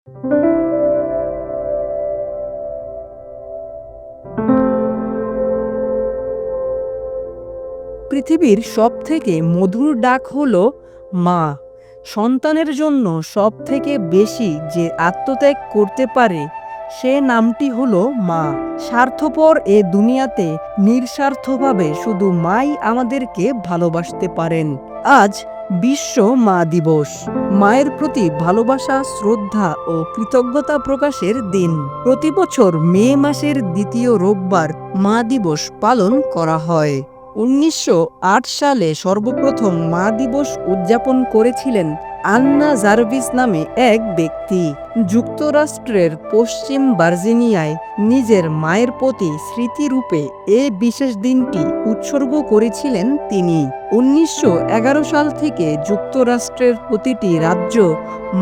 পৃথিবীর সবথেকে মধুর ডাক হলো মা। সন্তানের জন্য সবথেকে বেশি যে আত্মত্যাগ করতে পারে সে নামটি হলো মা। স্বার্থপর এ দুনিয়াতে নিঃস্বার্থভাবে শুধু মাই আমাদেরকে ভালোবাসতে পারেন। আজ বিশ্ব মা দিবস। মায়ের প্রতি ভালোবাসা, শ্রদ্ধা ও কৃতজ্ঞতা প্রকাশের দিন। প্রতি বছর মে মাসের দ্বিতীয় রোববার মা দিবস পালন করা হয়। ১৯০৮ সালে সর্বপ্রথম মা দিবস উদযাপন করেছিলেন আন্না জার্ভিস নামে এক ব্যক্তি। যুক্তরাষ্ট্রের পশ্চিম ভার্জিনিয়ায় নিজের মায়ের প্রতি স্মৃতিরূপে এ বিশেষ দিনটি উৎসর্গ করেছিলেন তিনি। ১৯১১ সাল থেকে যুক্তরাষ্ট্রের প্রতিটি রাজ্য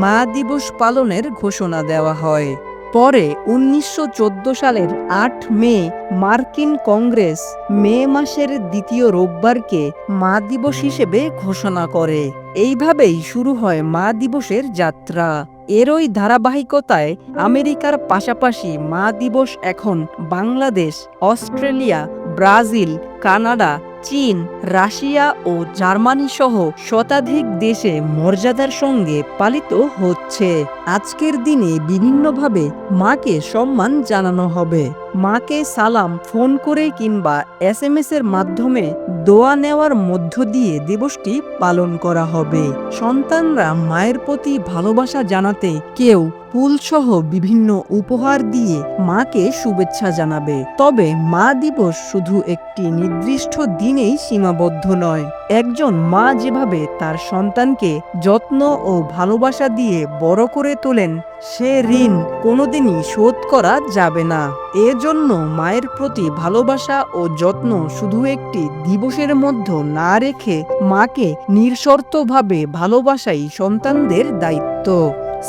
মা দিবস পালনের ঘোষণা দেওয়া হয়। পরে ১৯১৪ সালের ৮ মে মার্কিন কংগ্রেস মে মাসের দ্বিতীয় রোববারকে মা দিবস হিসেবে ঘোষণা করে। এইভাবেই শুরু হয় মা দিবসের যাত্রা। এরই ধারাবাহিকতায় আমেরিকার পাশাপাশি মা দিবস এখন বাংলাদেশ, অস্ট্রেলিয়া, ব্রাজিল, কানাডা, চীন, রাশিয়া ও জার্মানি সহ শতাধিক দেশে মর্যাদার সঙ্গে পালিত হচ্ছে। আজকের দিনে বিভিন্নভাবে মাকে সম্মান জানানো হবে। মাকে সালাম, ফোন করে কিংবা SMS এর মাধ্যমে দোয়া নেওয়ার মধ্য দিয়ে দিবসটি পালন করা হবে। সন্তানরা মায়ের প্রতি ভালোবাসা জানাতে কেউ ফুলসহ বিভিন্ন উপহার দিয়ে মাকে শুভেচ্ছা জানাবে। তবে মা দিবস শুধু একটি নির্দিষ্ট দিনেই সীমাবদ্ধ নয়। একজন মা যেভাবে তার সন্তানকে যত্ন ও ভালোবাসা দিয়ে বড় করে তোলেন, সে ঋণ কোনোদিনই শোধ করা যাবে না। এজন্য মায়ের প্রতি ভালোবাসা ও যত্ন শুধু একটি দিবসের মধ্যে না রেখে মাকে নিঃশর্তভাবে ভালোবাসাই সন্তানদের দায়িত্ব।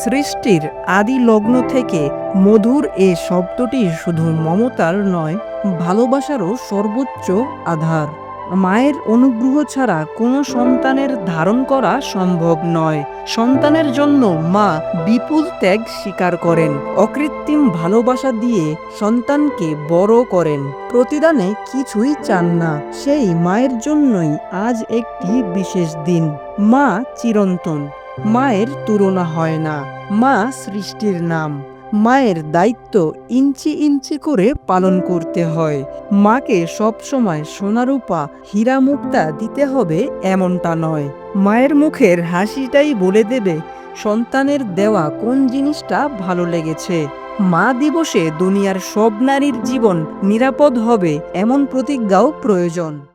সৃষ্টির আদি লগ্ন থেকে মধুর এ শব্দটি শুধু মমতার নয়, ভালোবাসারও সর্বোচ্চ আধার। মায়ের অনুগ্রহ ছাড়া কোনো সন্তানের ধারণ করা সম্ভব নয়। সন্তানের জন্য মা বিপুল ত্যাগ স্বীকার করেন, অকৃত্রিম ভালোবাসা দিয়ে সন্তানকে বড় করেন, প্রতিদানে কিছুই চান না। সেই মায়ের জন্যই আজ একটি বিশেষ দিন। মা চিরন্তন, মায়ের তুলনা হয় না। মা সৃষ্টির নাম। মায়ের দায়িত্ব ইঞ্চি ইঞ্চি করে পালন করতে হয়। মাকে সবসময় সোনারূপা, হীরা মুক্তা দিতে হবে এমনটা নয়। মায়ের মুখের হাসিটাই বলে দেবে সন্তানের দেওয়া কোন জিনিসটা ভালো লেগেছে। মা দিবসে দুনিয়ার সব নারীর জীবন নিরাপদ হবে এমন প্রতিজ্ঞাও প্রয়োজন।